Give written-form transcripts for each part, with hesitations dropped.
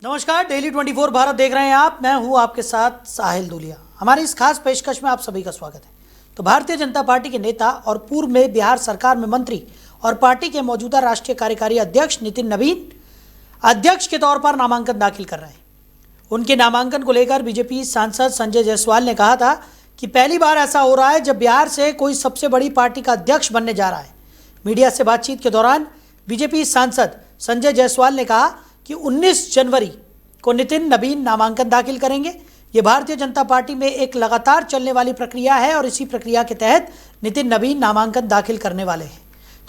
नमस्कार, डेली 24 भारत देख रहे हैं आप। मैं हूं आपके साथ साहिल दूलिया। हमारी इस खास पेशकश में आप सभी का स्वागत है। तो भारतीय जनता पार्टी के नेता और पूर्व में बिहार सरकार में मंत्री और पार्टी के मौजूदा राष्ट्रीय कार्यकारी अध्यक्ष नितिन नवीन अध्यक्ष के तौर पर नामांकन दाखिल कर रहे हैं। उनके नामांकन को लेकर बीजेपी सांसद संजय जायसवाल ने कहा था कि पहली बार ऐसा हो रहा है जब बिहार से कोई सबसे बड़ी पार्टी का अध्यक्ष बनने जा रहा है। मीडिया से बातचीत के दौरान बीजेपी सांसद संजय जायसवाल ने कहा कि 19 जनवरी को नितिन नवीन नामांकन दाखिल करेंगे। ये भारतीय जनता पार्टी में एक लगातार चलने वाली प्रक्रिया है और इसी प्रक्रिया के तहत नितिन नवीन नामांकन दाखिल करने वाले हैं।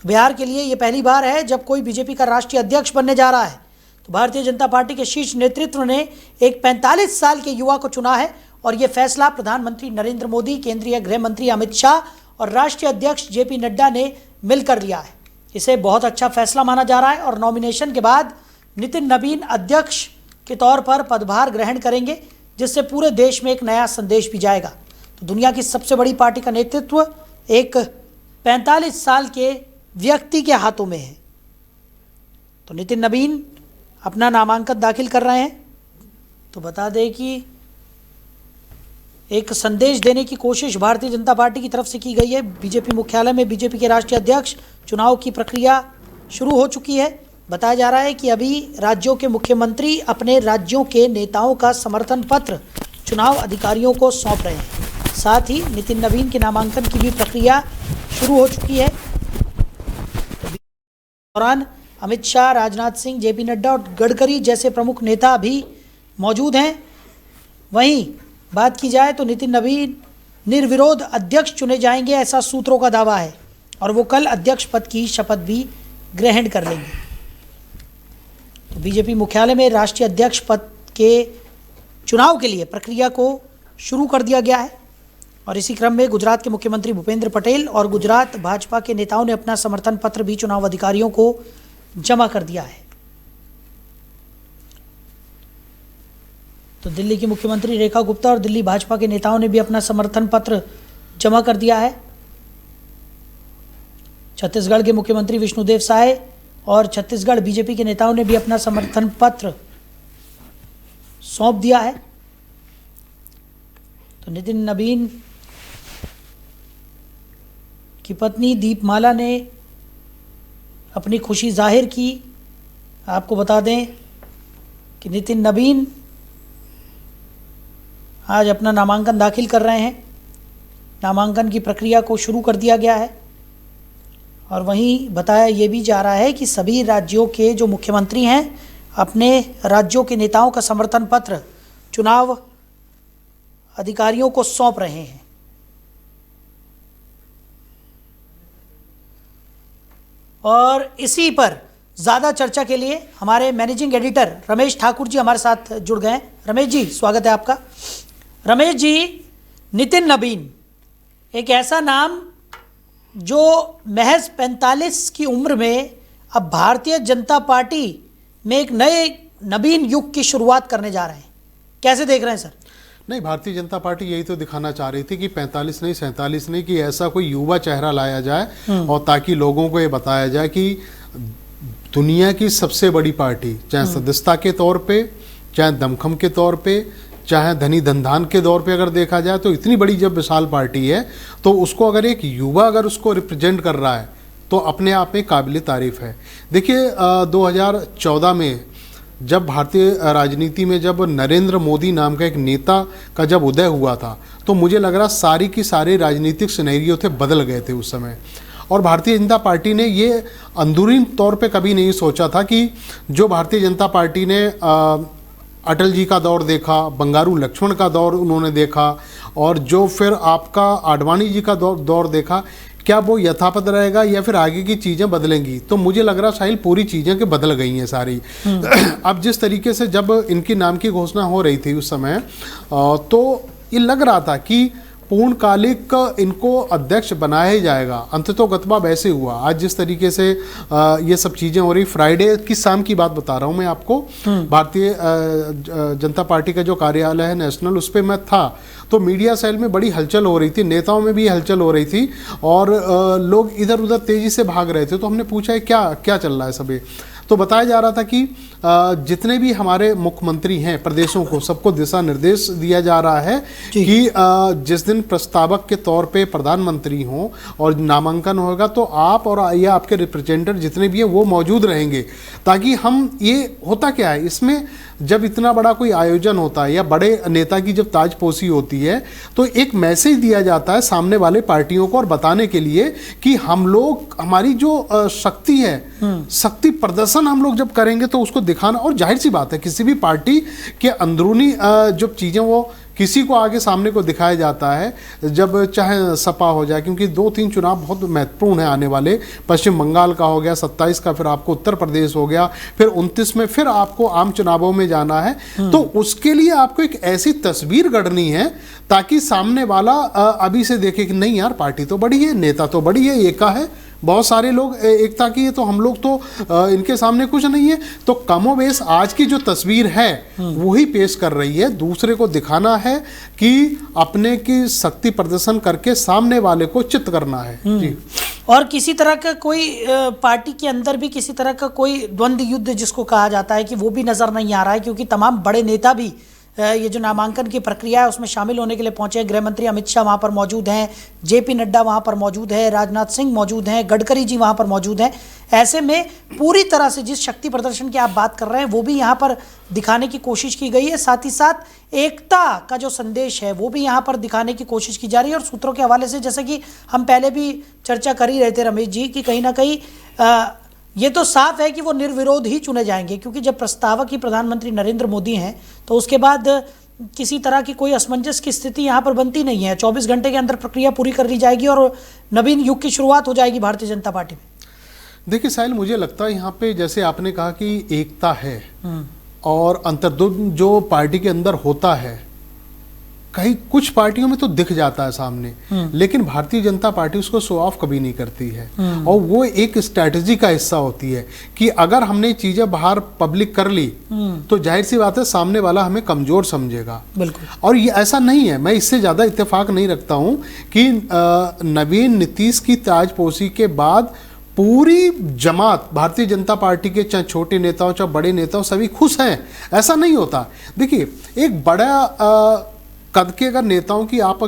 तो बिहार के लिए ये पहली बार है जब कोई बीजेपी का राष्ट्रीय अध्यक्ष बनने जा रहा है। तो भारतीय जनता पार्टी के शीर्ष नेतृत्व ने एक 45 साल के युवा को चुना है और ये फैसला प्रधानमंत्री नरेंद्र मोदी, केंद्रीय गृह मंत्री अमित शाह और राष्ट्रीय अध्यक्ष जेपी नड्डा ने मिलकर लिया है। इसे बहुत अच्छा फैसला माना जा रहा है और नॉमिनेशन के बाद नितिन नवीन अध्यक्ष के तौर पर पदभार ग्रहण करेंगे, जिससे पूरे देश में एक नया संदेश भी जाएगा। तो दुनिया की सबसे बड़ी पार्टी का नेतृत्व एक 45 साल के व्यक्ति के हाथों में है। तो नितिन नवीन अपना नामांकन दाखिल कर रहे हैं। तो बता दें कि एक संदेश देने की कोशिश भारतीय जनता पार्टी की तरफ से की गई है। बीजेपी मुख्यालय में बीजेपी के राष्ट्रीय अध्यक्ष चुनाव की प्रक्रिया शुरू हो चुकी है। बताया जा रहा है कि अभी राज्यों के मुख्यमंत्री अपने राज्यों के नेताओं का समर्थन पत्र चुनाव अधिकारियों को सौंप रहे हैं। साथ ही नितिन नवीन के नामांकन की भी प्रक्रिया शुरू हो चुकी है। दौरान अमित शाह, राजनाथ सिंह, जेपी नड्डा और गडकरी जैसे प्रमुख नेता भी मौजूद हैं। वहीं बात की जाए तो नितिन नवीन निर्विरोध अध्यक्ष चुने जाएंगे, ऐसा सूत्रों का दावा है और वो कल अध्यक्ष पद की शपथ भी ग्रहण कर लेंगे। तो बीजेपी मुख्यालय में राष्ट्रीय अध्यक्ष पद के चुनाव के लिए प्रक्रिया को शुरू कर दिया गया है और इसी क्रम में गुजरात के मुख्यमंत्री भूपेंद्र पटेल और गुजरात भाजपा के नेताओं ने अपना समर्थन पत्र भी चुनाव अधिकारियों को जमा कर दिया है। तो दिल्ली की मुख्यमंत्री रेखा गुप्ता और दिल्ली भाजपा के नेताओं ने भी अपना समर्थन पत्र जमा कर दिया है। छत्तीसगढ़ के मुख्यमंत्री विष्णुदेव साय और छत्तीसगढ़ बीजेपी के नेताओं ने भी अपना समर्थन पत्र सौंप दिया है। तो नितिन नवीन की पत्नी दीपमाला ने अपनी खुशी जाहिर की। आपको बता दें कि नितिन नवीन आज अपना नामांकन दाखिल कर रहे हैं। नामांकन की प्रक्रिया को शुरू कर दिया गया है और वहीं बताया ये भी जा रहा है कि सभी राज्यों के जो मुख्यमंत्री हैं अपने राज्यों के नेताओं का समर्थन पत्र चुनाव अधिकारियों को सौंप रहे हैं। और इसी पर ज़्यादा चर्चा के लिए हमारे मैनेजिंग एडिटर रमेश ठाकुर जी हमारे साथ जुड़ गए हैं। रमेश जी, स्वागत है आपका। रमेश जी, नितिन नवीन एक ऐसा नाम जो महज 45 की उम्र में अब भारतीय जनता पार्टी में एक नए नवीन युग की शुरुआत करने जा रहे हैं, कैसे देख रहे हैं सर? नहीं, भारतीय जनता पार्टी यही तो दिखाना चाह रही थी कि 45 नहीं, 47 नहीं, कि ऐसा कोई युवा चेहरा लाया जाए और ताकि लोगों को ये बताया जाए कि दुनिया की सबसे बड़ी पार्टी, चाहे सदस्यता के तौर पे, चाहे दमखम के तौर पे, चाहे धनी धनधान के दौर पे अगर देखा जाए, तो इतनी बड़ी जब विशाल पार्टी है तो उसको अगर एक युवा अगर उसको रिप्रेजेंट कर रहा है तो अपने आप में काबिल तारीफ है। देखिए 2014 में जब भारतीय राजनीति में जब नरेंद्र मोदी नाम का एक नेता का जब उदय हुआ था तो मुझे लग रहा सारी की सारे राजनीतिक सिनेरियो थे बदल गए थे उस समय। और भारतीय जनता पार्टी ने ये अंदरूनी तौर पे कभी नहीं सोचा था कि जो भारतीय जनता पार्टी ने अटल जी का दौर देखा, बंगारू लक्ष्मण का दौर उन्होंने देखा और जो फिर आपका आडवाणी जी का दौर देखा, क्या वो यथावत रहेगा या फिर आगे की चीज़ें बदलेंगी? तो मुझे लग रहा साहिल पूरी चीज़ें के बदल गई हैं सारी। अब जिस तरीके से जब इनके नाम की घोषणा हो रही थी उस समय तो ये लग रहा था कि पूर्णकालिक इनको अध्यक्ष बनाया ही जाएगा। अंततोगत्वा वैसे हुआ। आज जिस तरीके से ये सब चीज़ें हो रही, फ्राइडे की शाम की बात बता रहा हूँ मैं आपको, भारतीय जनता पार्टी का जो कार्यालय है नेशनल, उस पर मैं था तो मीडिया सेल में बड़ी हलचल हो रही थी, नेताओं में भी हलचल हो रही थी और लोग इधर उधर तेज़ी से भाग रहे थे। तो हमने पूछा है क्या क्या चल रहा है सभी, तो तो बताया जा रहा था कि जितने भी हमारे मुख्यमंत्री हैं प्रदेशों को सबको दिशा निर्देश दिया जा रहा है कि जिस दिन प्रस्तावक के तौर पे प्रधानमंत्री हों और नामांकन होगा तो आप और या आपके रिप्रेजेंटेटिव जितने भी हैं वो मौजूद रहेंगे, ताकि हम ये होता क्या है इसमें जब इतना बड़ा कोई आयोजन होता है या बड़े नेता की जब ताजपोशी होती है तो एक मैसेज दिया जाता है सामने वाले पार्टियों को और बताने के लिए कि हम लोग हमारी जो शक्ति है, शक्ति प्रदर्शन हम लोग जब करेंगे तो उसको दिखाना। और जाहिर सी बात है किसी भी पार्टी के अंदरूनी जो चीज़ें वो किसी को आगे सामने को दिखाया जाता है, जब चाहे सपा हो जाए, क्योंकि 2-3 चुनाव बहुत महत्वपूर्ण है आने वाले। पश्चिम बंगाल का हो गया 27 का, फिर आपको उत्तर प्रदेश हो गया, फिर 29 में फिर आपको आम चुनावों में जाना है। तो उसके लिए आपको एक ऐसी तस्वीर गढ़नी है ताकि सामने वाला अभी से देखे कि नहीं यार पार्टी तो बड़ी है, नेता तो बड़ी है, एका है, बहुत सारे लोग एकता की है, तो हम लोग तो इनके सामने कुछ नहीं है। तो कमोबेश आज की जो तस्वीर है वही पेश कर रही है। दूसरे को दिखाना है कि अपने की शक्ति प्रदर्शन करके सामने वाले को चित्त करना है जी। और किसी तरह का कोई पार्टी के अंदर भी किसी तरह का कोई द्वंद्व युद्ध जिसको कहा जाता है कि वो भी नजर नहीं आ रहा है, क्योंकि तमाम बड़े नेता भी ये जो नामांकन की प्रक्रिया है उसमें शामिल होने के लिए पहुंचे हैं। गृह मंत्री अमित शाह वहां पर मौजूद हैं, जेपी नड्डा वहां पर मौजूद है, राजनाथ सिंह मौजूद हैं, गडकरी जी वहां पर मौजूद हैं। ऐसे में पूरी तरह से जिस शक्ति प्रदर्शन की आप बात कर रहे हैं वो भी यहाँ पर दिखाने की कोशिश की गई है। साथ ही साथ एकता का जो संदेश है वो भी यहाँ पर दिखाने की कोशिश की जा रही है। और सूत्रों के हवाले से जैसे कि हम पहले भी चर्चा कर ही रहे थे रमेश जी, कि कहीं ना कहीं ये तो साफ है कि वो निर्विरोध ही चुने जाएंगे, क्योंकि जब प्रस्तावक ही प्रधानमंत्री नरेंद्र मोदी हैं तो उसके बाद किसी तरह की कोई असमंजस की स्थिति यहाँ पर बनती नहीं है। 24 घंटे के अंदर प्रक्रिया पूरी कर ली जाएगी और नवीन युग की शुरुआत हो जाएगी भारतीय जनता पार्टी में। देखिए साहिल, मुझे लगता है यहाँ पे जैसे आपने कहा कि एकता है और अंतर्द्वंद जो पार्टी के अंदर होता है, कहीं कुछ पार्टियों में तो दिख जाता है सामने, लेकिन भारतीय जनता पार्टी उसको शो ऑफ कभी नहीं करती है। और वो एक स्ट्रैटेजी का हिस्सा होती है कि अगर हमने चीजें बाहर पब्लिक कर ली तो जाहिर सी बात है सामने वाला हमें कमजोर समझेगा। बिल्कुल। और ये ऐसा नहीं है, मैं इससे ज्यादा इत्तेफाक नहीं रखता हूं कि नवीन नीतीश की ताजपोशी के बाद पूरी जमात भारतीय जनता पार्टी के चाहे छोटे नेता हो चाहे बड़े नेता हो सभी खुश हैं, ऐसा नहीं होता। देखिए एक बड़ा कद के अगर नेताओं की आप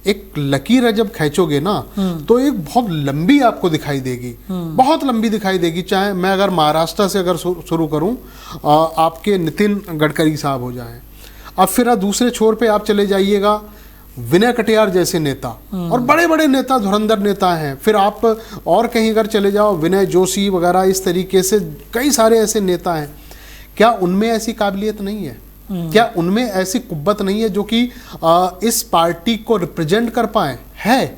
एक लकीर जब खींचोगे ना तो एक बहुत लंबी आपको दिखाई देगी, बहुत लंबी दिखाई देगी। चाहे मैं अगर महाराष्ट्र से अगर शुरू करूं, आपके नितिन गडकरी साहब हो जाएं, अब फिर दूसरे छोर पे आप चले जाइएगा विनय कटियार जैसे नेता, और बड़े बड़े नेता धुरंधर नेता हैं। फिर आप और कहीं अगर चले जाओ विनय जोशी वगैरह, इस तरीके से कई सारे ऐसे नेता हैं। क्या उनमें ऐसी काबिलियत नहीं है? क्या उनमें ऐसी कुव्वत नहीं है जो कि इस पार्टी को रिप्रेजेंट कर पाए? है,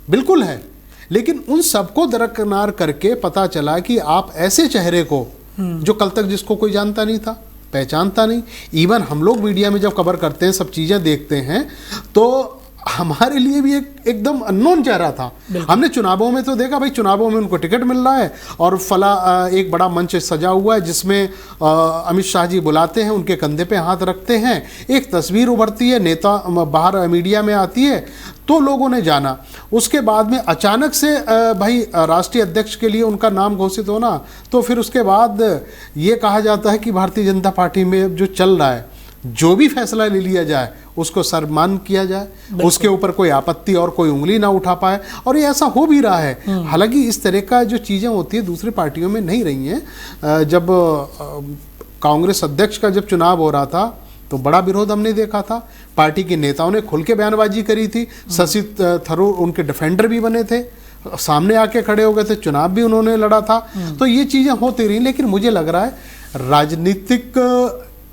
बिल्कुल है। लेकिन उन सबको दरकिनार करके पता चला कि आप ऐसे चेहरे को जो कल तक जिसको कोई जानता नहीं था, पहचानता नहीं, इवन हम लोग मीडिया में जब कवर करते हैं सब चीजें देखते हैं तो हमारे लिए भी एकदम अननोन चेहरा था। हमने चुनावों में तो देखा भाई चुनावों में उनको टिकट मिल रहा है और फला एक बड़ा मंच सजा हुआ है जिसमें अमित शाह जी बुलाते हैं, उनके कंधे पे हाथ रखते हैं, एक तस्वीर उभरती है, नेता बाहर मीडिया में आती है तो लोगों ने जाना। उसके बाद में अचानक से भाई राष्ट्रीय अध्यक्ष के लिए उनका नाम घोषित होना, तो फिर उसके बाद ये कहा जाता है कि भारतीय जनता पार्टी में जो चल रहा है, जो भी फैसला ले लिया जाए उसको सम्मान किया जाए, उसके ऊपर कोई आपत्ति और कोई उंगली ना उठा पाए। और ये ऐसा हो भी रहा है। हालांकि इस तरह का जो चीज़ें होती है दूसरी पार्टियों में नहीं रही हैं। जब कांग्रेस अध्यक्ष का जब चुनाव हो रहा था तो बड़ा विरोध हमने देखा था, पार्टी के नेताओं ने खुल के बयानबाजी करी थी, शशि थरूर उनके डिफेंडर भी बने थे, सामने आके खड़े हो गए थे, चुनाव भी उन्होंने लड़ा था। तो ये चीज़ें होती रही। लेकिन मुझे लग रहा है राजनीतिक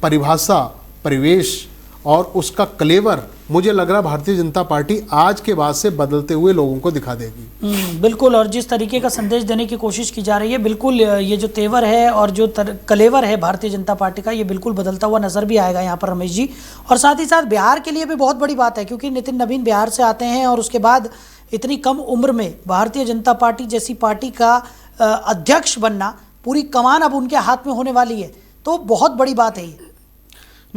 परिभाषा, परिवेश और उसका क्लेवर, मुझे लग रहा है भारतीय जनता पार्टी आज के बाद से बदलते हुए लोगों को दिखा देगी। बिल्कुल। और जिस तरीके का संदेश देने की कोशिश की जा रही है, बिल्कुल ये जो तेवर है और जो कलेवर है भारतीय जनता पार्टी का, ये बिल्कुल बदलता हुआ नजर भी आएगा यहाँ पर रमेश जी। और साथ ही साथ बिहार के लिए भी बहुत बड़ी बात है, क्योंकि नितिन नवीन बिहार से आते हैं और उसके बाद इतनी कम उम्र में भारतीय जनता पार्टी जैसी पार्टी का अध्यक्ष बनना, पूरी कमान अब उनके हाथ में होने वाली है, तो बहुत बड़ी बात है ये।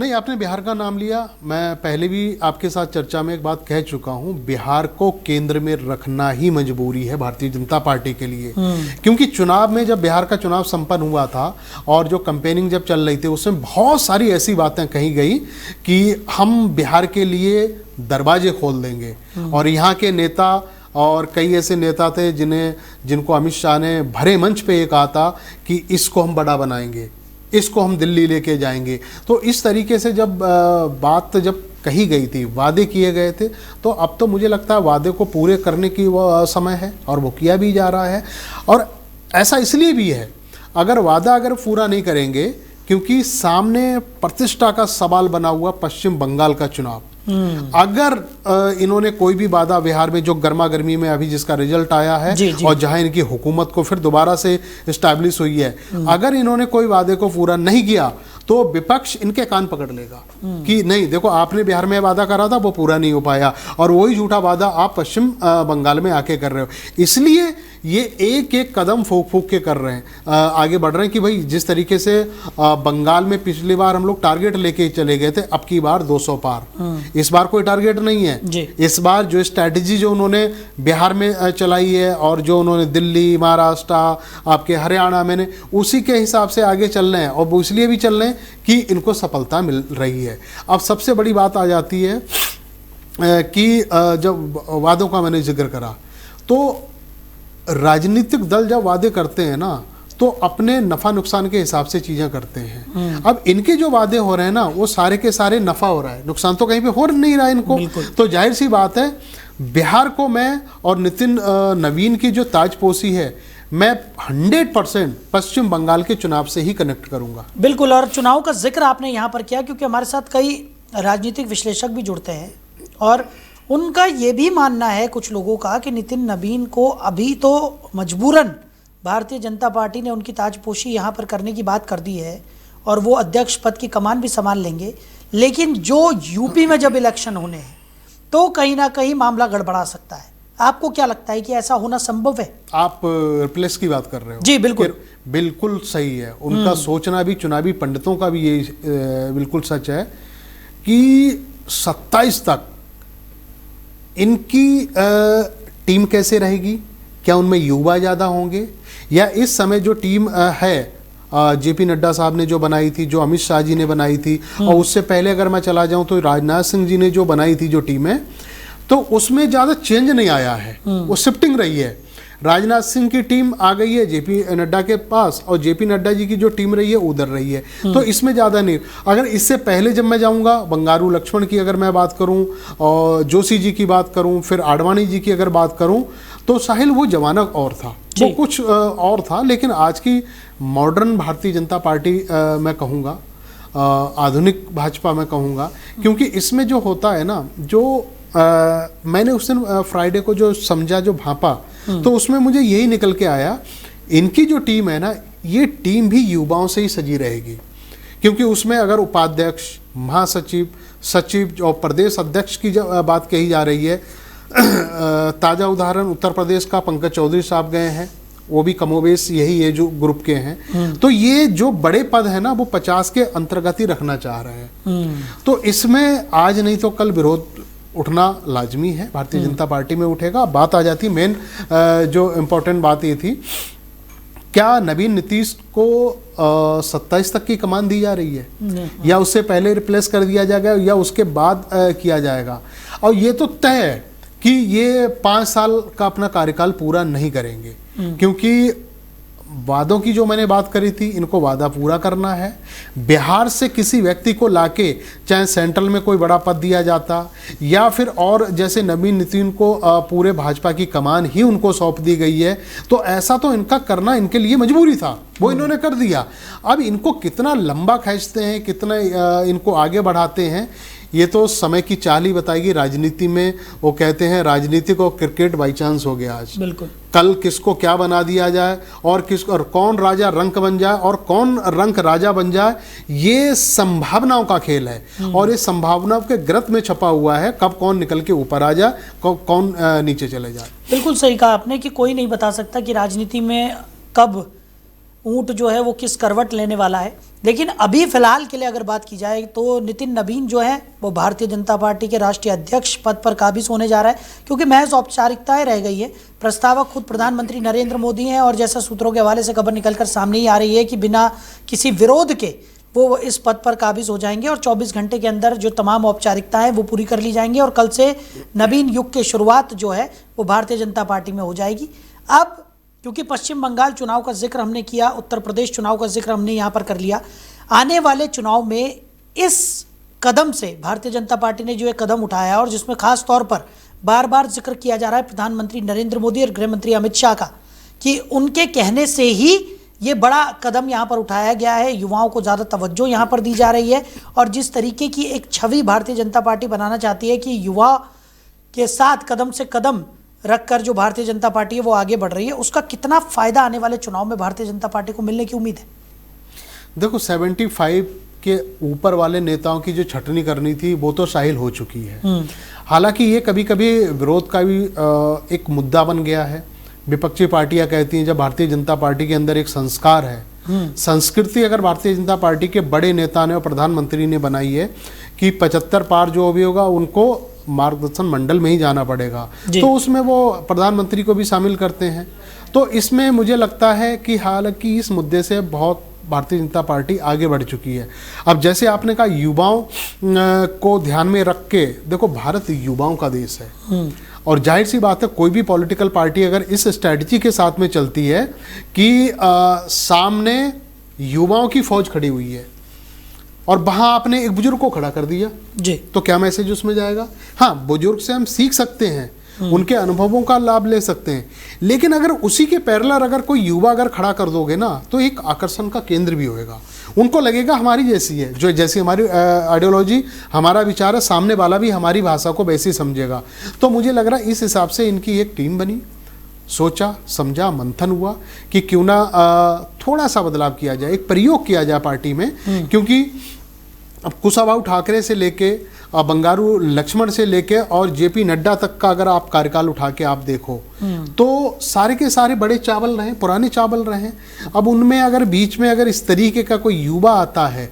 नहीं, आपने बिहार का नाम लिया। मैं पहले भी आपके साथ चर्चा में एक बात कह चुका हूं, बिहार को केंद्र में रखना ही मजबूरी है भारतीय जनता पार्टी के लिए। क्योंकि चुनाव में, जब बिहार का चुनाव संपन्न हुआ था और जो कैंपेनिंग जब चल रही थी, उसमें बहुत सारी ऐसी बातें कही गई कि हम बिहार के लिए दरवाजे खोल देंगे। और यहाँ के नेता और कई ऐसे नेता थे जिनको अमित शाह ने भरे मंच पे ये कहा था कि इसको हम बड़ा बनाएंगे, इसको हम दिल्ली लेके जाएंगे। तो इस तरीके से जब बात जब कही गई थी, वादे किए गए थे, तो अब तो मुझे लगता है वादे को पूरे करने की वो समय है और वो किया भी जा रहा है। और ऐसा इसलिए भी है, अगर वादा पूरा नहीं करेंगे, क्योंकि सामने प्रतिष्ठा का सवाल बना हुआ पश्चिम बंगाल का चुनाव। अगर इन्होंने कोई भी वादा बिहार में, जो गर्मा गर्मी में अभी जिसका रिजल्ट आया है और जहां इनकी हुकूमत को फिर दोबारा से इस्टेब्लिश हुई है, अगर इन्होंने कोई वादे को पूरा नहीं किया तो विपक्ष इनके कान पकड़ लेगा कि नहीं, देखो आपने बिहार में वादा करा था, वो पूरा नहीं हो पाया और वही झूठा वादा आप पश्चिम बंगाल में आके कर रहे हो। इसलिए ये एक एक कदम फूक फूक के कर रहे हैं, आगे बढ़ रहे हैं कि भाई जिस तरीके से बंगाल में पिछली बार हम लोग टारगेट लेके चले गए थे, अब की बार 200 पार। इस बार कोई टारगेट नहीं है। इस बार जो स्ट्रैटेजी जो उन्होंने बिहार में चलाई है और जो उन्होंने दिल्ली, महाराष्ट्र, आपके हरियाणा में, उसी के हिसाब से आगे चल रहे हैं। और वो इसलिए भी चल रहे हैं कि इनको सफलता मिल रही है। अब सबसे बड़ी बात आ जाती है कि जब वादों का मैंने जिक्र करा, तो राजनीतिक दल जब वादे करते हैं ना, तो अपने नफा नुकसान के हिसाब से चीजें करते हैं। अब इनके जो वादे हो रहे हैं ना, वो सारे के सारे नफा हो रहा है, नुकसान तो कहीं पे हो नहीं रहा है इनको। तो जाहिर सी बात है, बिहार को मैं और नितिन नवीन की जो ताजपोशी है, मैं 100% पश्चिम बंगाल के चुनाव से ही कनेक्ट करूंगा। बिल्कुल, और चुनाव का जिक्र आपने यहाँ पर किया क्योंकि हमारे साथ कई राजनीतिक विश्लेषक भी जुड़ते हैं और उनका ये भी मानना है कुछ लोगों का कि नितिन नवीन को अभी तो मजबूरन भारतीय जनता पार्टी ने उनकी ताजपोशी यहाँ पर करने की बात कर दी है और वो अध्यक्ष पद की कमान भी संभाल लेंगे, लेकिन जो यूपी में जब इलेक्शन होने हैं तो कहीं ना कहीं मामला गड़बड़ा सकता है। आपको क्या लगता है कि ऐसा होना संभव है? आप रिप्लेस की बात कर रहे हो? जी बिल्कुल, बिल्कुल सही है। उनका सोचना भी, चुनावी पंडितों का भी ये बिल्कुल सच है कि 27 तक इनकी टीम कैसे रहेगी? क्या उनमें युवा ज़्यादा होंगे, या इस समय जो टीम है जेपी नड्डा साहब ने जो बनाई थी, जो अमित शाह जी ने बनाई थी, और उससे पहले अगर मैं चला जाऊं तो राजनाथ सिंह जी ने जो बनाई थी जो टीम है, तो उसमें ज़्यादा चेंज नहीं आया है, वो शिफ्टिंग रही है। राजनाथ सिंह की टीम आ गई है जेपी नड्डा के पास और जेपी नड्डा जी की जो टीम रही है उधर रही है, तो इसमें ज़्यादा नहीं। अगर इससे पहले जब मैं जाऊंगा, बंगारू लक्ष्मण की अगर मैं बात करूं और जोशी जी की बात करूं, फिर आडवाणी जी की अगर बात करूं, तो साहिल वो जमाना और था, वो कुछ और था। लेकिन आज की मॉडर्न भारतीय जनता पार्टी मैं कहूँगा, आधुनिक भाजपा मैं कहूँगा, क्योंकि इसमें जो होता है ना, जो मैंने उस दिन फ्राइडे को जो समझा, जो भांपा, तो उसमें मुझे यही निकल के आया, इनकी जो टीम है ना, ये टीम भी युवाओं से ही सजी रहेगी। क्योंकि उसमें अगर उपाध्यक्ष, महासचिव, सचिव और प्रदेश अध्यक्ष की जब बात कही जा रही है, ताज़ा उदाहरण उत्तर प्रदेश का पंकज चौधरी साहब गए हैं, वो भी कमोबेश यही है जो ग्रुप के हैं। तो ये जो बड़े पद है ना, वो 50 के अंतर्गत ही रखना चाह रहे हैं। तो इसमें आज नहीं तो कल विरोध उठना लाजमी है, भारतीय जनता पार्टी में उठेगा। बात आ जाती, मेन जो इम्पोर्टेंट बात ये थी, क्या नवीन नीतीश को 27 तक की कमान दी जा रही है या उससे पहले रिप्लेस कर दिया जाएगा या उसके बाद किया जाएगा? और ये तो तय है कि ये 5 साल का अपना कार्यकाल पूरा नहीं करेंगे, क्योंकि वादों की जो मैंने बात करी थी, इनको वादा पूरा करना है। बिहार से किसी व्यक्ति को लाके, चाहे सेंट्रल में कोई बड़ा पद दिया जाता या फिर और जैसे नवीन नितिन को पूरे भाजपा की कमान ही उनको सौंप दी गई है, तो ऐसा तो इनका करना इनके लिए मजबूरी था, वो इन्होंने कर दिया। अब इनको कितना लंबा खींचते हैं, कितना इनको आगे बढ़ाते हैं, ये तो समय की चाल ही बताएगी। राजनीति में वो कहते हैं, राजनीतिक और क्रिकेट बाई चांस हो गया आज। बिल्कुल, कल किसको क्या बना दिया जाए और कौन राजा रंक बन जाए और कौन रंक राजा बन जाए, ये संभावनाओं का खेल है और इस संभावनाओं के ग्रत में छपा हुआ है, कब कौन निकल के ऊपर आ जाए, कौन नीचे चले जाए। बिल्कुल सही कहा आपने कि कोई नहीं बता सकता कि राजनीति में कब ऊंट जो है वो किस करवट लेने वाला है। लेकिन अभी फिलहाल के लिए अगर बात की जाए तो नितिन नवीन जो है वो भारतीय जनता पार्टी के राष्ट्रीय अध्यक्ष पद पर काबिज होने जा रहा है, क्योंकि महज औपचारिकताएं रह गई है। प्रस्तावक खुद प्रधानमंत्री नरेंद्र मोदी हैं और जैसा सूत्रों के हवाले से खबर निकलकर सामने ही आ रही है कि बिना किसी विरोध के वो इस पद पर काबिज हो जाएंगे और 24 घंटे के अंदर जो तमाम औपचारिकताएं वो पूरी कर ली जाएंगी और कल से नवीन युग की शुरुआत जो है वो भारतीय जनता पार्टी में हो जाएगी। अब क्योंकि पश्चिम बंगाल चुनाव का जिक्र हमने किया, उत्तर प्रदेश चुनाव का जिक्र हमने यहाँ पर कर लिया, आने वाले चुनाव में इस कदम से भारतीय जनता पार्टी ने जो एक कदम उठाया और जिसमें खास तौर पर बार बार जिक्र किया जा रहा है प्रधानमंत्री नरेंद्र मोदी और गृह मंत्री अमित शाह का, कि उनके कहने से ही ये बड़ा कदम यहाँ पर उठाया गया है, युवाओं को ज़्यादा तवज्जो यहाँ पर दी जा रही है और जिस तरीके की एक छवि भारतीय जनता पार्टी बनाना चाहती है कि युवा के साथ कदम से कदम रखकर जो भारतीय जनता पार्टी है वो आगे बढ़ रही है, उसका कितना फायदा आने वाले चुनाव में भारतीय जनता पार्टी को मिलने की उम्मीद है? देखो 75 के ऊपर वाले नेताओं की जो छटनी करनी थी वो तो शाहिल हो चुकी है। हालांकि ये कभी कभी विरोध का भी एक मुद्दा बन गया है। विपक्षी पार्टियां कहती हैं जब भारतीय जनता पार्टी के अंदर एक संस्कार है, संस्कृति अगर भारतीय जनता पार्टी के बड़े नेता ने और प्रधानमंत्री ने बनाई है कि 75 पार जो भी होगा उनको मार्गदर्शन मंडल में ही जाना पड़ेगा, तो उसमें वो प्रधानमंत्री को भी शामिल करते हैं। तो इसमें मुझे लगता है कि हालांकि इस मुद्दे से बहुत भारतीय जनता पार्टी आगे बढ़ चुकी है। अब जैसे आपने कहा युवाओं को ध्यान में रख के, देखो भारत युवाओं का देश है और जाहिर सी बात है कोई भी पॉलिटिकल पार्टी अगर इस स्ट्रैटेजी के साथ में चलती है कि सामने युवाओं की फौज खड़ी हुई है और वहां आपने एक बुजुर्ग को खड़ा कर दिया जी, तो क्या मैसेज उसमें जाएगा? हाँ, बुजुर्ग से हम सीख सकते हैं, उनके अनुभवों का लाभ ले सकते हैं, लेकिन अगर उसी के पैरेलल अगर कोई युवा अगर खड़ा कर दोगे ना तो एक आकर्षण का केंद्र भी होएगा। उनको लगेगा हमारी जैसी है, जो जैसी हमारी आइडियोलॉजी, हमारा विचार है, सामने वाला भी हमारी भाषा को वैसे ही समझेगा। तो मुझे लग रहा है इस हिसाब से इनकी एक टीम बनी, सोचा समझा मंथन हुआ कि क्यों ना थोड़ा सा बदलाव किया जाए, एक प्रयोग किया जाए पार्टी में, क्योंकि अब कुशाभाऊ ठाकरे से लेके बंगारू लक्ष्मण से लेके और जेपी नड्डा तक का अगर आप कार्यकाल उठा के आप देखो तो सारे के सारे बड़े चावल रहे, पुराने चावल रहे। अब उनमें अगर बीच में अगर इस तरीके का कोई युवा आता है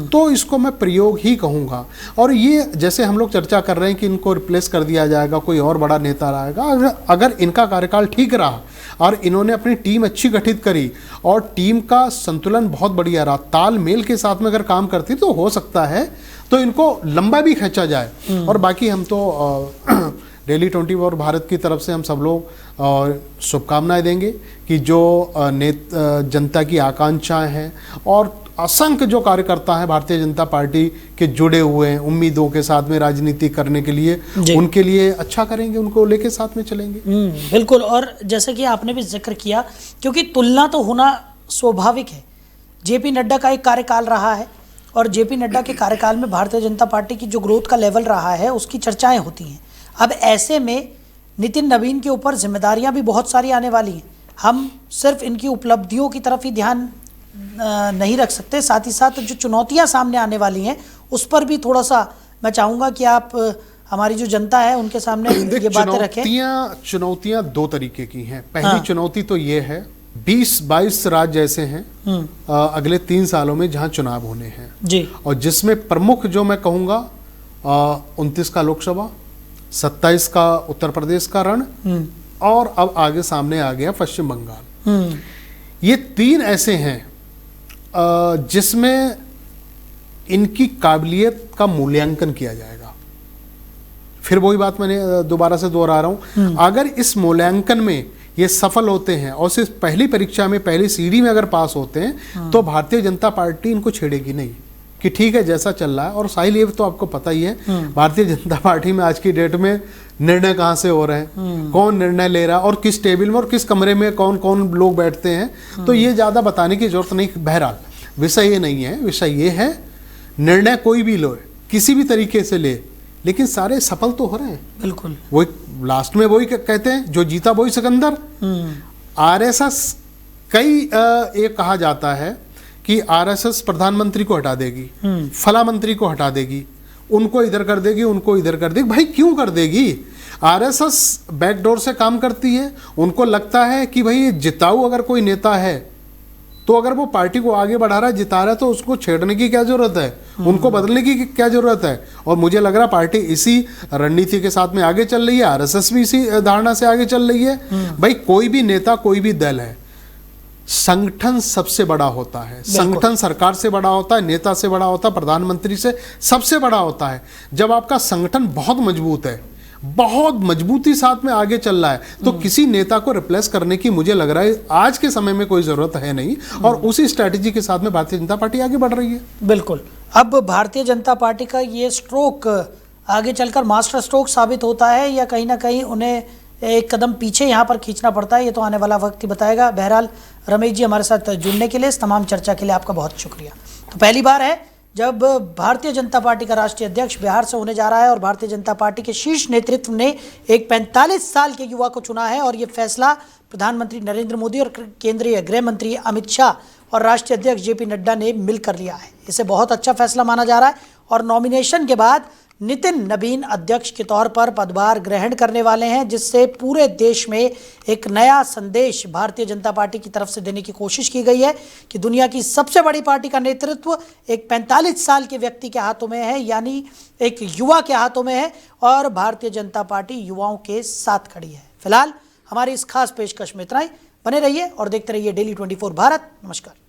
तो इसको मैं प्रयोग ही कहूँगा। और ये जैसे हम लोग चर्चा कर रहे हैं कि इनको रिप्लेस कर दिया जाएगा, कोई और बड़ा नेता आएगा, अगर इनका कार्यकाल ठीक रहा और इन्होंने अपनी टीम अच्छी गठित करी और टीम का संतुलन बहुत बढ़िया रहा, तालमेल के साथ में अगर काम करती तो हो सकता है तो इनको लंबा भी खींचा जाए। और बाकी हम तो डेली 24 भारत की तरफ से हम सब लोग शुभकामनाएं देंगे कि जो जनता की आकांक्षाएं हैं और असंख्य जो कार्यकर्ता हैं भारतीय जनता पार्टी के जुड़े हुए हैं उम्मीदों के साथ में राजनीति करने के लिए, उनके लिए अच्छा करेंगे, उनको लेके साथ में चलेंगे। बिल्कुल। और जैसे कि आपने भी जिक्र किया, क्योंकि तुलना तो होना स्वाभाविक है, जेपी नड्डा का एक कार्यकाल रहा है और जेपी नड्डा के कार्यकाल में भारतीय जनता पार्टी की जो ग्रोथ का लेवल रहा है उसकी चर्चाएं होती हैं। अब ऐसे में नितिन नवीन के ऊपर जिम्मेदारियां भी बहुत सारी आने वाली हैं। हम सिर्फ इनकी उपलब्धियों की तरफ ही ध्यान नहीं रख सकते, साथ ही साथ जो चुनौतियां सामने आने वाली हैं उस पर भी थोड़ा सा मैं चाहूँगा कि आप हमारी जो जनता है उनके सामने ये बातें रखें। चुनौतियां दो तरीके की हैं। पहली चुनौती तो ये है 20-22 राज्य ऐसे हैं अगले 3 सालों में जहां चुनाव होने हैं जी, और जिसमें प्रमुख जो मैं कहूँगा 29 का लोकसभा, 27 का उत्तर प्रदेश का रण और अब आगे सामने आ गया पश्चिम बंगाल। ये 3 ऐसे हैं जिसमें इनकी काबिलियत का मूल्यांकन किया जाएगा। फिर वही बात मैंने दोबारा से दोहरा रहा हूं, अगर इस मूल्यांकन में ये सफल होते हैं और सिर्फ पहली परीक्षा में पहली सीढ़ी में अगर पास होते हैं तो भारतीय जनता पार्टी इनको छेड़ेगी नहीं कि ठीक है जैसा चल रहा है। और साहिल ये तो आपको पता ही है भारतीय जनता पार्टी में आज की डेट में निर्णय कहाँ से हो रहे हैं, कौन निर्णय ले रहा है और किस टेबल में और किस कमरे में कौन कौन लोग बैठते हैं, तो ये ज़्यादा बताने की जरूरत नहीं। बहरहाल विषय ये नहीं है, विषय ये है निर्णय कोई भी लो किसी भी तरीके से ले, लेकिन सारे सफल तो हो रहे हैं। बिल्कुल, वही लास्ट में वही कहते हैं जो जीता वही सिकंदर। आरएसएस कई ये कहा जाता है कि आरएसएस प्रधानमंत्री को हटा देगी, फला मंत्री को हटा देगी, उनको इधर कर देगी, उनको इधर कर देगी। भाई क्यों कर देगी? आरएसएस बैकडोर से काम करती है। उनको लगता है कि भाई जिताऊ अगर कोई नेता है तो अगर वो पार्टी को आगे बढ़ा रहा है, जिता रहा है, तो उसको छेड़ने की क्या जरूरत है, उनको बदलने की क्या जरूरत है। और मुझे लग रहा पार्टी इसी रणनीति के साथ में आगे चल रही है, आरएसएस भी इसी धारणा से आगे चल रही है। भाई कोई भी नेता, कोई भी दल है, संगठन सबसे बड़ा होता है, संगठन सरकार से बड़ा होता है, नेता से बड़ा होता है, प्रधानमंत्री से सबसे बड़ा होता है। जब आपका संगठन बहुत मजबूत है, बहुत मजबूती साथ में आगे चल रहा है, तो किसी नेता को रिप्लेस करने की मुझे लग रहा है आज के समय में कोई जरूरत है नहीं। और उसी स्ट्रैटेजी के साथ में भारतीय जनता पार्टी आगे बढ़ रही है। बिल्कुल। अब भारतीय जनता पार्टी का ये स्ट्रोक आगे चलकर मास्टर स्ट्रोक साबित होता है या कहीं ना कहीं उन्हें एक कदम पीछे यहाँ पर खींचना पड़ता है, ये तो आने वाला वक्त ही बताएगा। बहरहाल रमेश जी, हमारे साथ जुड़ने के लिए, इस तमाम चर्चा के लिए आपका बहुत शुक्रिया। तो पहली बार है जब भारतीय जनता पार्टी का राष्ट्रीय अध्यक्ष बिहार से होने जा रहा है और भारतीय जनता पार्टी के शीर्ष नेतृत्व ने एक 45 साल के युवा को चुना है और ये फैसला प्रधानमंत्री नरेंद्र मोदी और केंद्रीय गृह मंत्री अमित शाह और राष्ट्रीय अध्यक्ष जेपी नड्डा ने मिलकर लिया है। इसे बहुत अच्छा फैसला माना जा रहा है और नॉमिनेशन के बाद नितिन नवीन अध्यक्ष के तौर पर पदभार ग्रहण करने वाले हैं, जिससे पूरे देश में एक नया संदेश भारतीय जनता पार्टी की तरफ से देने की कोशिश की गई है कि दुनिया की सबसे बड़ी पार्टी का नेतृत्व एक 45 साल के व्यक्ति के हाथों में है, यानी एक युवा के हाथों में है और भारतीय जनता पार्टी युवाओं के साथ खड़ी है। फिलहाल हमारी इस खास पेशकश में इतना ही। बने रहिए और देखते रहिए डेली 24 भारत। नमस्कार।